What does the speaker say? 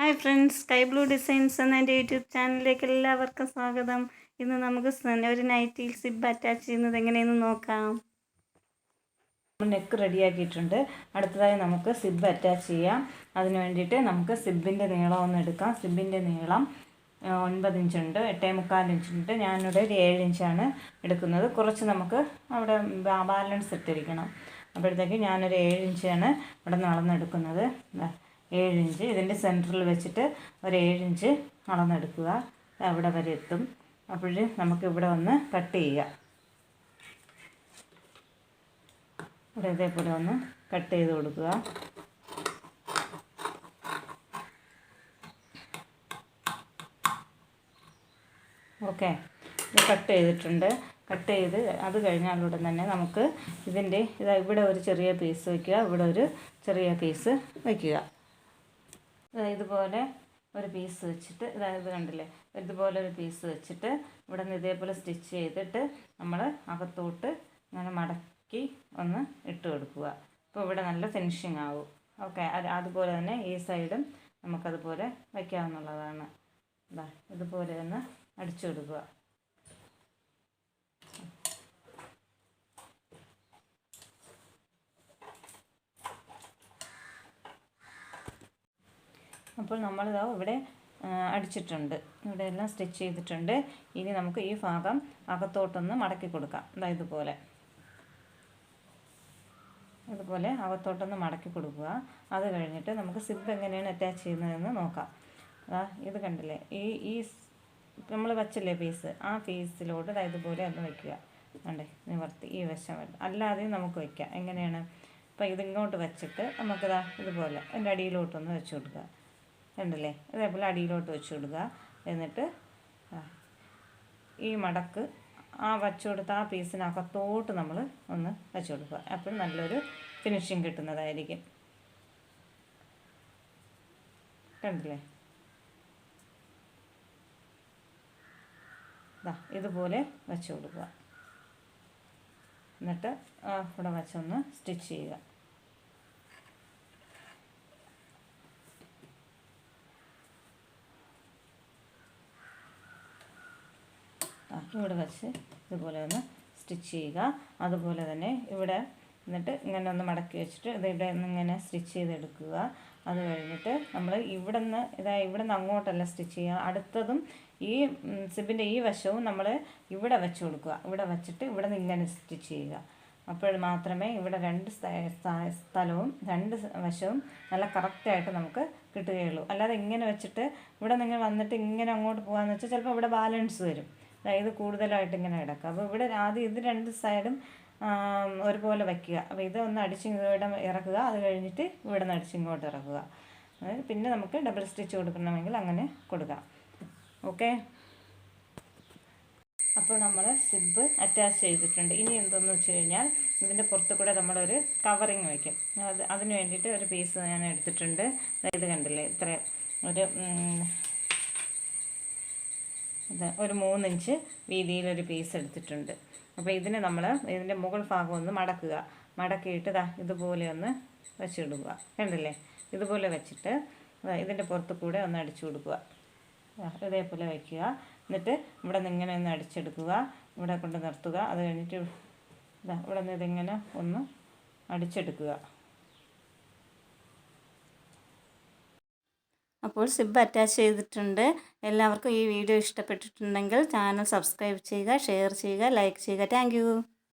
Hi friends, sky blue designs എന്ന എൻ്റെ YouTube ചാനലിലേക്ക് എല്ലാവർക്കും സ്വാഗതം. ഇന്ന് നമുക്ക് ഒരു നൈറ്റിയിൽ സിബ് അറ്റാച്ച് ചെയ്യുന്നത് എങ്ങനെയെന്ന് നോക്കാം. നെക്ക് റെഡിയാക്കിയിട്ടുണ്ട്. അടുത്തതായി നമുക്ക് സിബ് അറ്റാച്ച് ചെയ്യാം. അതിന് വേണ്ടിയിട്ട് നമുക്ക് സിബിൻ്റെ നീളം ഒന്ന് എടുക്കാം. സിബിൻ്റെ നീളം 9 ഇഞ്ചുണ്ട്, 8.25 ഇഞ്ചുണ്ട്. ഞാനിവിടെ ഒരു 7 ഇഞ്ചാണ് എടുക്കുന്നത്. കുറച്ച് നമുക്ക് അവിടെ ബാലൻസ് ഇട്ടിരിക്കണം. അപ്പോഴത്തേക്ക് ഞാനൊരു 7 ഇഞ്ചാണ് ഇവിടെ നിന്ന് അളന്നെടുക്കുന്നത്. 7 ഇഞ്ച് ഇതിൻ്റെ സെൻറ്ററിൽ വെച്ചിട്ട് ഒരു 7 ഇഞ്ച് അളന്നെടുക്കുക. അവിടെ വരെ എത്തും. അപ്പോൾ നമുക്കിവിടെ ഒന്ന് കട്ട് ചെയ്യുക. ഇവിടെ ഇതേപോലെ ഒന്ന് കട്ട് ചെയ്ത് കൊടുക്കുക. ഓക്കെ, ഇത് കട്ട് ചെയ്തിട്ടുണ്ട്. കട്ട് ചെയ്ത് അത് കഴിഞ്ഞാലുടൻ തന്നെ നമുക്ക് ഇതിൻ്റെ ഇവിടെ ഒരു ചെറിയ പീസ് വയ്ക്കുക, ഇവിടെ ഒരു ചെറിയ പീസ് വയ്ക്കുക. ഇതുപോലെ ഒരു പീസ് വെച്ചിട്ട് ഇത് കണ്ടില്ലേ, ഇതുപോലെ ഒരു പീസ് വെച്ചിട്ട് ഇവിടെ നിന്ന് ഇതേപോലെ സ്റ്റിച്ച് ചെയ്തിട്ട് നമ്മൾ അകത്തോട്ട് ഇങ്ങനെ മടക്കി ഒന്ന് ഇട്ട് കൊടുക്കുക. അപ്പോൾ ഇവിടെ നല്ല ഫിനിഷിങ് ആവും. ഓക്കെ, അതുപോലെ തന്നെ ഈ സൈഡും നമുക്കതുപോലെ വയ്ക്കാവുന്നതാണ്. ഇതുപോലെ ഒന്ന് അടിച്ചു കൊടുക്കുക. അപ്പോൾ നമ്മളിതാ ഇവിടെ അടിച്ചിട്ടുണ്ട്, ഇവിടെ എല്ലാം സ്റ്റിച്ച് ചെയ്തിട്ടുണ്ട്. ഇനി നമുക്ക് ഈ ഭാഗം അകത്തോട്ടൊന്ന് മടക്കി കൊടുക്കാം. ഇതുപോലെ അകത്തോട്ടൊന്ന് മടക്കി കൊടുക്കുക. അത് കഴിഞ്ഞിട്ട് നമുക്ക് സിബ് എങ്ങനെയാണ് അറ്റാച്ച് ചെയ്യുന്നതെന്ന് നോക്കാം. ഇത് കണ്ടില്ലേ, ഈ നമ്മൾ വച്ചില്ലേ പീസ്, ആ പീസിലോട്ട് ഇതുപോലെ ഒന്ന് വയ്ക്കുക. കണ്ടേ, നിവർത്തി ഈ വശം അല്ലാതെയും നമുക്ക് വയ്ക്കാം. എങ്ങനെയാണ്, അപ്പോൾ ഇതിങ്ങോട്ട് വെച്ചിട്ട് നമുക്കിതാ ഇതുപോലെ എൻ്റെ അടിയിലോട്ടൊന്ന് വെച്ച് കൊടുക്കുക. കണ്ടില്ലേ, അതേപോലെ അടിയിലോട്ട് വെച്ച് കൊടുക്കുക. എന്നിട്ട് ഈ മടക്ക് വച്ചു കൊടുത്ത ആ പീസിനകത്തോട്ട് നമ്മൾ ഒന്ന് വെച്ച് കൊടുക്കുക. അപ്പോൾ നല്ലൊരു ഫിനിഷിങ് കിട്ടുന്നതായിരിക്കും. കണ്ടില്ലേ, ഇതുപോലെ വെച്ച് കൊടുക്കുക. എന്നിട്ട് ഇവിടെ വെച്ചൊന്ന് സ്റ്റിച്ച് ചെയ്യുക. ഇവിടെ വെച്ച് ഇതുപോലെ ഒന്ന് സ്റ്റിച്ച് ചെയ്യുക. അതുപോലെ തന്നെ ഇവിടെ എന്നിട്ട് ഇങ്ങനെ ഒന്ന് മടക്കി വെച്ചിട്ട് ഇവിടെ നിന്ന് ഇങ്ങനെ സ്റ്റിച്ച് ചെയ്തെടുക്കുക. അത് കഴിഞ്ഞിട്ട് നമ്മൾ ഇവിടെ നിന്ന് അങ്ങോട്ടല്ല സ്റ്റിച്ച് ചെയ്യുക. അടുത്തതും ഈ സിബിൻ്റെ ഈ വശവും നമ്മൾ ഇവിടെ വെച്ച് കൊടുക്കുക. ഇവിടെ വെച്ചിട്ട് ഇവിടെ നിന്ന് ഇങ്ങനെ സ്റ്റിച്ച് ചെയ്യുക. അപ്പോൾ മാത്രമേ ഇവിടെ രണ്ട് സ്ഥലവും രണ്ട് വശവും നല്ല കറക്റ്റായിട്ട് നമുക്ക് കിട്ടുകയുള്ളൂ. അല്ലാതെ ഇങ്ങനെ വെച്ചിട്ട് ഇവിടെ നിങ്ങൾ വന്നിട്ട് ഇങ്ങനെ അങ്ങോട്ട് പോകാമെന്ന് വെച്ചാൽ ചിലപ്പോൾ ഇവിടെ ബാലൻസ് വരും. അതായത് കൂടുതലായിട്ട് ഇങ്ങനെ കിടക്കുക. അപ്പോൾ ഇവിടെ ആദ്യം ഇത് രണ്ട് സൈഡും ഒരുപോലെ വയ്ക്കുക. അപ്പോൾ ഇതൊന്ന് അടിച്ചിങ്ങോട്ട് ഇറക്കുക. അത് കഴിഞ്ഞിട്ട് ഇവിടെ നിന്ന് അടിച്ചിങ്ങോട്ട് ഇറക്കുക. പിന്നെ നമുക്ക് ഡബിൾ സ്റ്റിച്ച് കൊടുക്കണമെങ്കിൽ അങ്ങനെ കൊടുക്കാം. ഓക്കെ, അപ്പോൾ നമ്മൾ സിബ് അറ്റാച്ച് ചെയ്തിട്ടുണ്ട്. ഇനി എന്തെന്ന് വെച്ച് കഴിഞ്ഞാൽ ഇതിൻ്റെ പുറത്ത് കൂടെ നമ്മളൊരു കവറിങ് വയ്ക്കും. അതിന് വേണ്ടിയിട്ട് ഒരു പീസ് ഞാൻ എടുത്തിട്ടുണ്ട്. ഇത് കണ്ടില്ലേ, ഇത്ര ഒരു 3 ഇഞ്ച് വീതിയിലൊരു പീസ് എടുത്തിട്ടുണ്ട്. അപ്പോൾ ഇതിൻ്റെ മുകൾ ഭാഗം ഒന്ന് മടക്കുക. മടക്കിയിട്ട് ഇതുപോലെ ഒന്ന് വെച്ചിടുക. കണ്ടില്ലേ, ഇതുപോലെ വെച്ചിട്ട് ഇതിൻ്റെ പുറത്ത് കൂടെ ഒന്ന് അടിച്ചു കൊടുക്കുക. ഇതേപോലെ വയ്ക്കുക. എന്നിട്ട് ഇവിടെ നിന്ന് ഇങ്ങനെ ഒന്ന് അടിച്ചെടുക്കുക. ഇവിടെ കൊണ്ട് നിർത്തുക. അത് കഴിഞ്ഞിട്ട് ഇവിടെ നിന്ന് ഇതിങ്ങനെ ഒന്ന് അടിച്ചെടുക്കുക. അപ്പോൾ സിബ് അറ്റാച്ച് ചെയ്തിട്ടുണ്ട്. എല്ലാവർക്കും ഈ വീഡിയോ ഇഷ്ടപ്പെട്ടിട്ടുണ്ടെങ്കിൽ ചാനൽ സബ്സ്ക്രൈബ് ചെയ്യുക, ഷെയർ ചെയ്യുക, ലൈക്ക് ചെയ്യുക. താങ്ക്